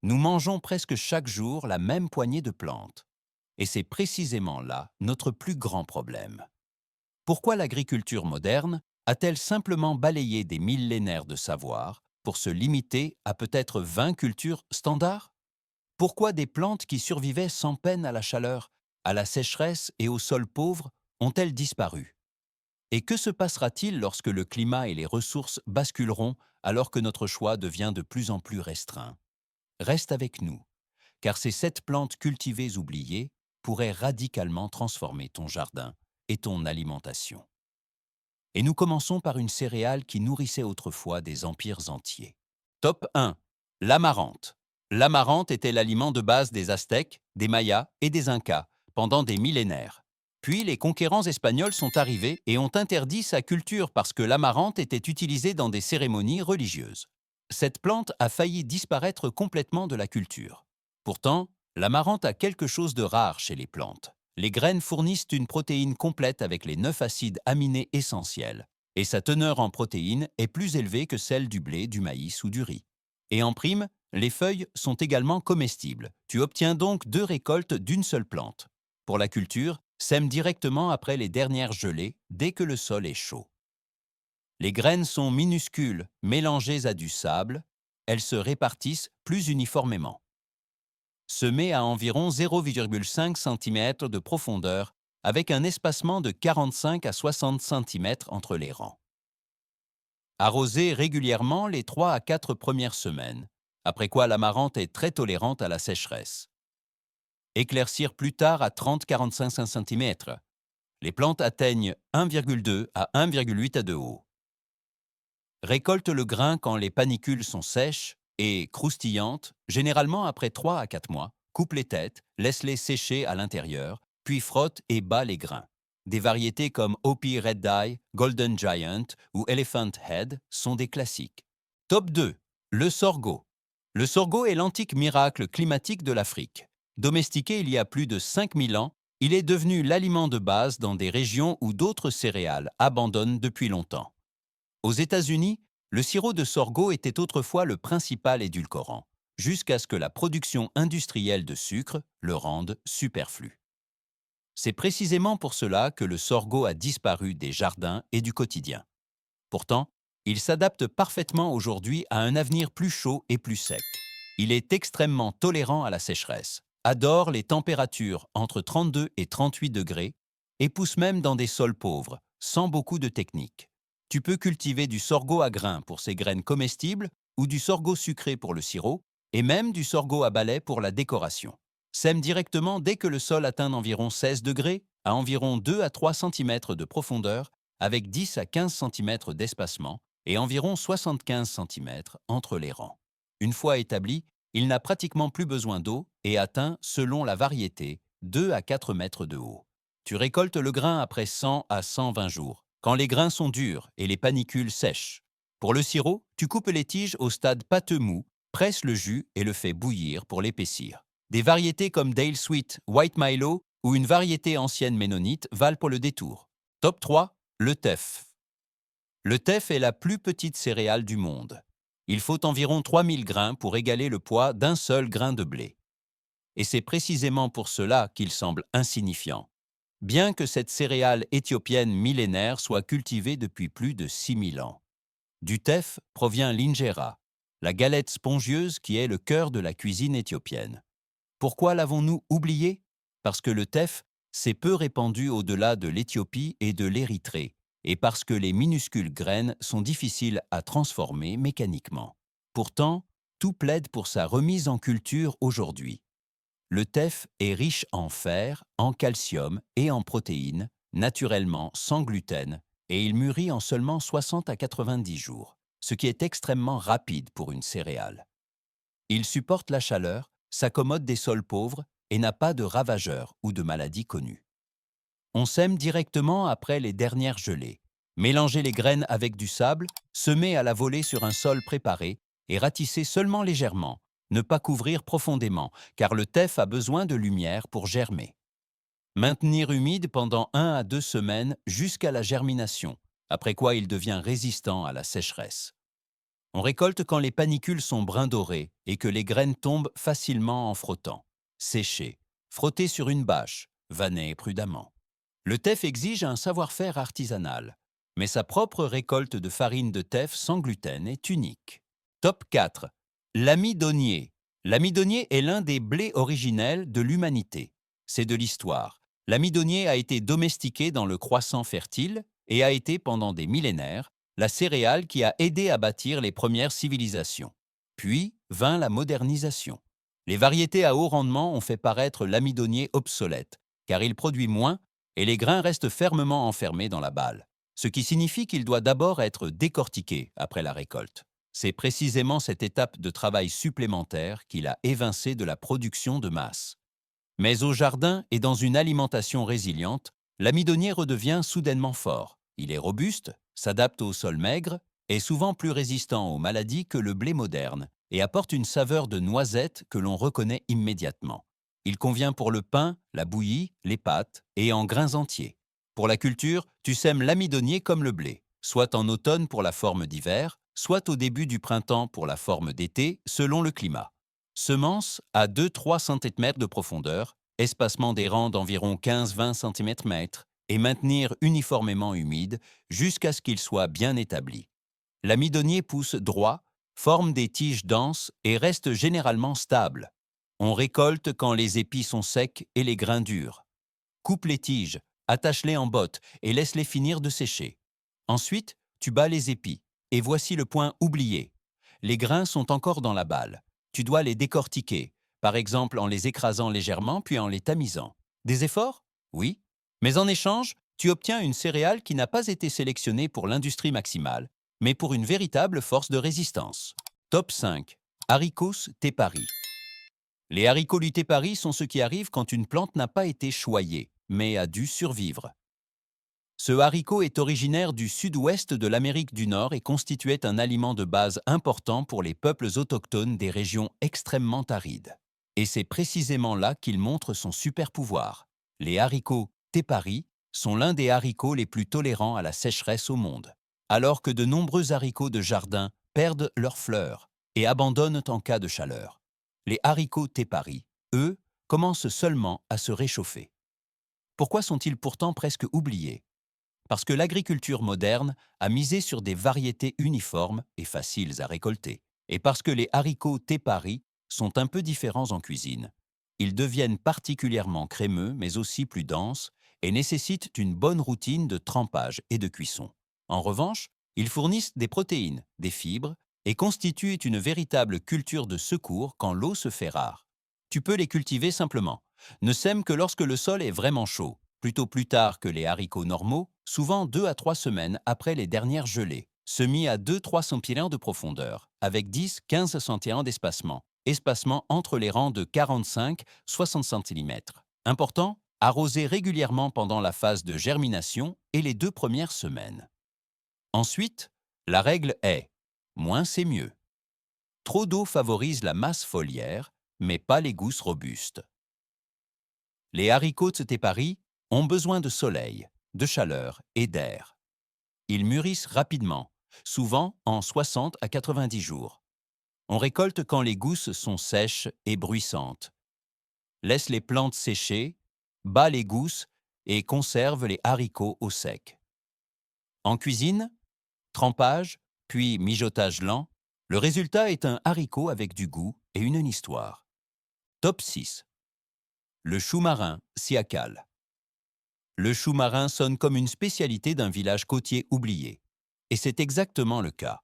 Nous mangeons presque chaque jour la même poignée de plantes. Et c'est précisément là notre plus grand problème. Pourquoi l'agriculture moderne a-t-elle simplement balayé des millénaires de savoir pour se limiter à peut-être 20 cultures standards? Pourquoi des plantes qui survivaient sans peine à la chaleur, à la sécheresse et au sol pauvre ont-elles disparu? Et que se passera-t-il lorsque le climat et les ressources basculeront alors que notre choix devient de plus en plus restreint? Reste avec nous, car ces 7 plantes cultivées oubliées pourraient radicalement transformer ton jardin et ton alimentation. Et nous commençons par une céréale qui nourrissait autrefois des empires entiers. Top 1. L'amarante. L'amarante était l'aliment de base des Aztèques, des Mayas et des Incas pendant des millénaires. Puis les conquérants espagnols sont arrivés et ont interdit sa culture parce que l'amarante était utilisée dans des cérémonies religieuses. Cette plante a failli disparaître complètement de la culture. Pourtant, l'amarante a quelque chose de rare chez les plantes. Les graines fournissent une protéine complète avec les 9 acides aminés essentiels, et sa teneur en protéines est plus élevée que celle du blé, du maïs ou du riz. Et en prime, les feuilles sont également comestibles. Tu obtiens donc 2 récoltes d'une seule plante. Pour la culture, sème directement après les dernières gelées, dès que le sol est chaud. Les graines sont minuscules, mélangées à du sable. Elles se répartissent plus uniformément. Semées à environ 0,5 cm de profondeur, avec un espacement de 45 à 60 cm entre les rangs. Arroser régulièrement les 3 à 4 premières semaines, après quoi l'amarante est très tolérante à la sécheresse. Éclaircir plus tard à 30-45 cm. Les plantes atteignent 1,2 à 1,8 à de haut. Récolte le grain quand les panicules sont sèches et croustillantes, généralement après 3 à 4 mois. Coupe les têtes, laisse-les sécher à l'intérieur, puis frotte et bat les grains. Des variétés comme Hopi Red Dye, Golden Giant ou Elephant Head sont des classiques. Top 2. Le sorgho. Le sorgho est l'antique miracle climatique de l'Afrique. Domestiqué il y a plus de 5000 ans, il est devenu l'aliment de base dans des régions où d'autres céréales abandonnent depuis longtemps. Aux États-Unis, le sirop de sorgho était autrefois le principal édulcorant, jusqu'à ce que la production industrielle de sucre le rende superflu. C'est précisément pour cela que le sorgho a disparu des jardins et du quotidien. Pourtant, il s'adapte parfaitement aujourd'hui à un avenir plus chaud et plus sec. Il est extrêmement tolérant à la sécheresse, adore les températures entre 32 et 38 degrés et pousse même dans des sols pauvres, sans beaucoup de technique. Tu peux cultiver du sorgho à grains pour ses graines comestibles ou du sorgho sucré pour le sirop et même du sorgho à balai pour la décoration. Sème directement dès que le sol atteint environ 16 degrés, à environ 2 à 3 cm de profondeur, avec 10 à 15 cm d'espacement et environ 75 cm entre les rangs. Une fois établi, il n'a pratiquement plus besoin d'eau et atteint, selon la variété, 2 à 4 mètres de haut. Tu récoltes le grain après 100 à 120 jours, quand les grains sont durs et les panicules sèches. Pour le sirop, tu coupes les tiges au stade pâteux mou, presses le jus et le fais bouillir pour l'épaissir. Des variétés comme Dale Sweet, White Milo ou une variété ancienne ménonite valent pour le détour. Top 3, le teff. Le teff est la plus petite céréale du monde. Il faut environ 3000 grains pour égaler le poids d'un seul grain de blé. Et c'est précisément pour cela qu'il semble insignifiant, bien que cette céréale éthiopienne millénaire soit cultivée depuis plus de 6000 ans. Du teff provient l'injera, la galette spongieuse qui est le cœur de la cuisine éthiopienne. Pourquoi l'avons-nous oublié? Parce que le teff s'est peu répandu au-delà de l'Éthiopie et de l'Érythrée, et parce que les minuscules graines sont difficiles à transformer mécaniquement. Pourtant, tout plaide pour sa remise en culture aujourd'hui. Le teff est riche en fer, en calcium et en protéines, naturellement sans gluten, et il mûrit en seulement 60 à 90 jours, ce qui est extrêmement rapide pour une céréale. Il supporte la chaleur, s'accommode des sols pauvres et n'a pas de ravageurs ou de maladies connues. On sème directement après les dernières gelées. Mélangez les graines avec du sable, semez à la volée sur un sol préparé et ratissez seulement légèrement. Ne pas couvrir profondément, car le teff a besoin de lumière pour germer. Maintenir humide pendant 1 à 2 semaines jusqu'à la germination, après quoi il devient résistant à la sécheresse. On récolte quand les panicules sont brun doré et que les graines tombent facilement en frottant. Sécher. Frotter sur une bâche. Vanner prudemment. Le teff exige un savoir-faire artisanal, mais sa propre récolte de farine de teff sans gluten est unique. Top 4. L'amidonnier. L'amidonnier est l'un des blés originels de l'humanité. C'est de l'histoire. L'amidonnier a été domestiqué dans le croissant fertile et a été pendant des millénaires la céréale qui a aidé à bâtir les premières civilisations. Puis vint la modernisation. Les variétés à haut rendement ont fait paraître l'amidonnier obsolète, car il produit moins et les grains restent fermement enfermés dans la balle, ce qui signifie qu'il doit d'abord être décortiqué après la récolte. C'est précisément cette étape de travail supplémentaire qu'il a évincé de la production de masse. Mais au jardin et dans une alimentation résiliente, l'amidonnier redevient soudainement fort. Il est robuste, s'adapte au sol maigre, est souvent plus résistant aux maladies que le blé moderne et apporte une saveur de noisette que l'on reconnaît immédiatement. Il convient pour le pain, la bouillie, les pâtes et en grains entiers. Pour la culture, tu sèmes l'amidonnier comme le blé, soit en automne pour la forme d'hiver, soit au début du printemps pour la forme d'été, selon le climat. Semences à 2-3 cm de profondeur, espacement des rangs d'environ 15-20 cm et maintenir uniformément humide jusqu'à ce qu'il soit bien établi. L'amidonnier pousse droit, forme des tiges denses et reste généralement stable. On récolte quand les épis sont secs et les grains durs. Coupe les tiges, attache-les en botte et laisse-les finir de sécher. Ensuite, tu bats les épis. Et voici le point oublié. Les grains sont encore dans la balle. Tu dois les décortiquer, par exemple en les écrasant légèrement puis en les tamisant. Des efforts? Oui. Mais en échange, tu obtiens une céréale qui n'a pas été sélectionnée pour l'industrie maximale, mais pour une véritable force de résistance. Top 5. Haricots Tepari. Les haricots du Tepari sont ce qui arrive quand une plante n'a pas été choyée, mais a dû survivre. Ce haricot est originaire du sud-ouest de l'Amérique du Nord et constituait un aliment de base important pour les peuples autochtones des régions extrêmement arides. Et c'est précisément là qu'il montre son super pouvoir. Les haricots Tepari sont l'un des haricots les plus tolérants à la sécheresse au monde, alors que de nombreux haricots de jardin perdent leurs fleurs et abandonnent en cas de chaleur. Les haricots Tepari, eux, commencent seulement à se réchauffer. Pourquoi sont-ils pourtant presque oubliés? Parce que l'agriculture moderne a misé sur des variétés uniformes et faciles à récolter, et parce que les haricots Tepari sont un peu différents en cuisine. Ils deviennent particulièrement crémeux, mais aussi plus denses, et nécessitent une bonne routine de trempage et de cuisson. En revanche, ils fournissent des protéines, des fibres, et constituent une véritable culture de secours quand l'eau se fait rare. Tu peux les cultiver simplement. Ne sème que lorsque le sol est vraiment chaud, plutôt plus tard que les haricots normaux, souvent 2 à 3 semaines après les dernières gelées, semis à 2-3 cm de profondeur, avec 10-15 cm espacement entre les rangs de 45-60 cm. Important, arroser régulièrement pendant la phase de germination et les 2 premières semaines. Ensuite, la règle est moins c'est mieux. Trop d'eau favorise la masse foliaire, mais pas les gousses robustes. Les haricots Tepari ont besoin de soleil, de chaleur et d'air. Ils mûrissent rapidement, souvent en 60 à 90 jours. On récolte quand les gousses sont sèches et bruissantes. Laisse les plantes sécher, bat les gousses et conserve les haricots au sec. En cuisine, trempage, puis mijotage lent, le résultat est un haricot avec du goût et une histoire. Top 6. Le chou marin siacal. Le chou marin sonne comme une spécialité d'un village côtier oublié. Et c'est exactement le cas.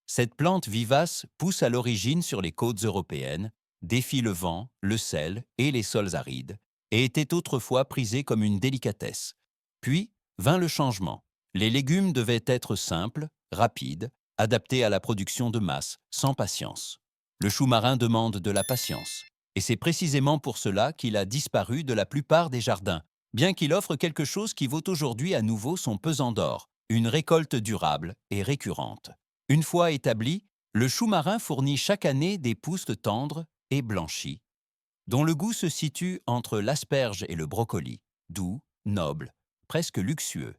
Cette plante vivace pousse à l'origine sur les côtes européennes, défie le vent, le sel et les sols arides, et était autrefois prisée comme une délicatesse. Puis vint le changement. Les légumes devaient être simples, rapides, adaptés à la production de masse, sans patience. Le chou marin demande de la patience. Et c'est précisément pour cela qu'il a disparu de la plupart des jardins, bien qu'il offre quelque chose qui vaut aujourd'hui à nouveau son pesant d'or, une récolte durable et récurrente. Une fois établi, le chou marin fournit chaque année des pousses tendres et blanchies, dont le goût se situe entre l'asperge et le brocoli, doux, noble, presque luxueux.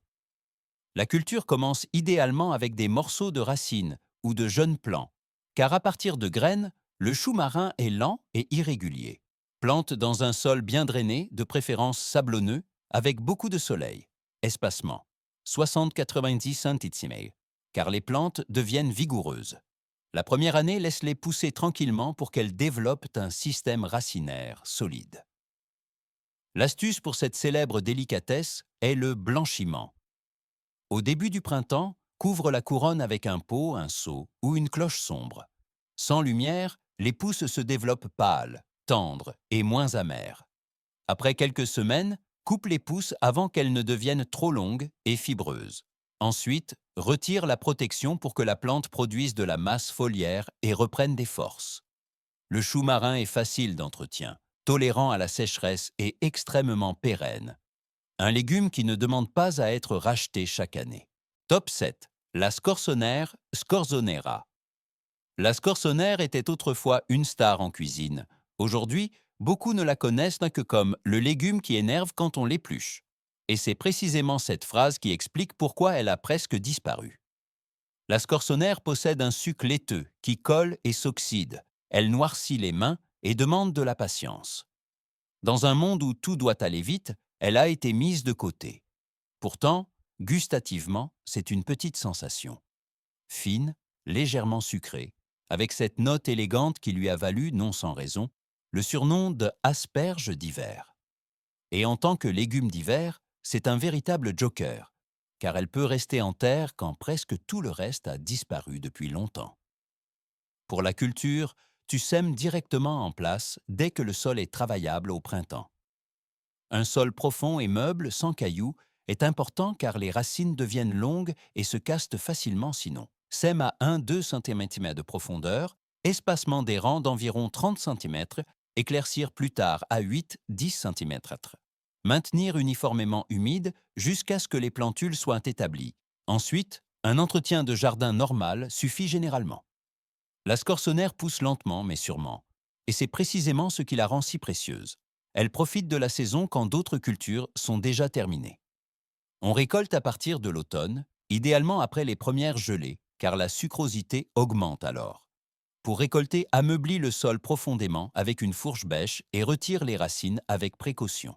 La culture commence idéalement avec des morceaux de racines ou de jeunes plants, car à partir de graines, le chou marin est lent et irrégulier. Plante dans un sol bien drainé, de préférence sablonneux, avec beaucoup de soleil. Espacement 60-90 cm, car les plantes deviennent vigoureuses. La première année, laisse-les pousser tranquillement pour qu'elles développent un système racinaire solide. L'astuce pour cette célèbre délicatesse est le blanchiment. Au début du printemps, couvre la couronne avec un pot, un seau ou une cloche sombre. Sans lumière, les pousses se développent pâles, tendres et moins amères. Après quelques semaines, coupe les pousses avant qu'elles ne deviennent trop longues et fibreuses. Ensuite, retire la protection pour que la plante produise de la masse foliaire et reprenne des forces. Le chou marin est facile d'entretien, tolérant à la sécheresse et extrêmement pérenne. Un légume qui ne demande pas à être racheté chaque année. Top 7. La scorsonère Scorzonera. La scorsonère était autrefois une star en cuisine. Aujourd'hui, beaucoup ne la connaissent que comme le légume qui énerve quand on l'épluche. Et c'est précisément cette phrase qui explique pourquoi elle a presque disparu. La scorsonère possède un suc laiteux qui colle et s'oxyde. Elle noircit les mains et demande de la patience. Dans un monde où tout doit aller vite, elle a été mise de côté. Pourtant, gustativement, c'est une petite sensation. Fine, légèrement sucrée, avec cette note élégante qui lui a valu, non sans raison, le surnom de asperge d'hiver. Et en tant que légume d'hiver, c'est un véritable joker, car elle peut rester en terre quand presque tout le reste a disparu depuis longtemps. Pour la culture, tu sèmes directement en place dès que le sol est travaillable au printemps. Un sol profond et meuble, sans cailloux, est important car les racines deviennent longues et se cassent facilement sinon. Sème à 1-2 cm de profondeur, espacement des rangs d'environ 30 cm, éclaircir plus tard à 8-10 cm. Maintenir uniformément humide jusqu'à ce que les plantules soient établies. Ensuite, un entretien de jardin normal suffit généralement. La scorsonère pousse lentement mais sûrement, et c'est précisément ce qui la rend si précieuse. Elle profite de la saison quand d'autres cultures sont déjà terminées. On récolte à partir de l'automne, idéalement après les premières gelées, car la sucrosité augmente alors. Pour récolter, ameublis le sol profondément avec une fourche bêche et retire les racines avec précaution.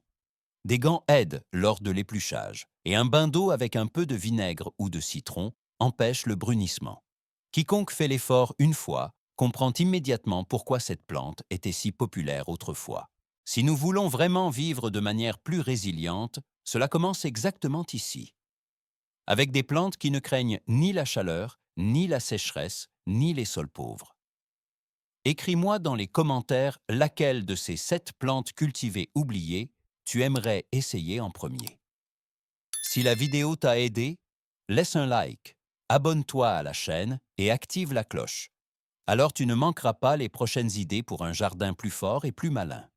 Des gants aident lors de l'épluchage, et un bain d'eau avec un peu de vinaigre ou de citron empêche le brunissement. Quiconque fait l'effort une fois comprend immédiatement pourquoi cette plante était si populaire autrefois. Si nous voulons vraiment vivre de manière plus résiliente, cela commence exactement ici. Avec des plantes qui ne craignent ni la chaleur, ni la sécheresse, ni les sols pauvres. Écris-moi dans les commentaires laquelle de ces 7 plantes cultivées oubliées tu aimerais essayer en premier. Si la vidéo t'a aidé, laisse un like, abonne-toi à la chaîne et active la cloche. Alors tu ne manqueras pas les prochaines idées pour un jardin plus fort et plus malin.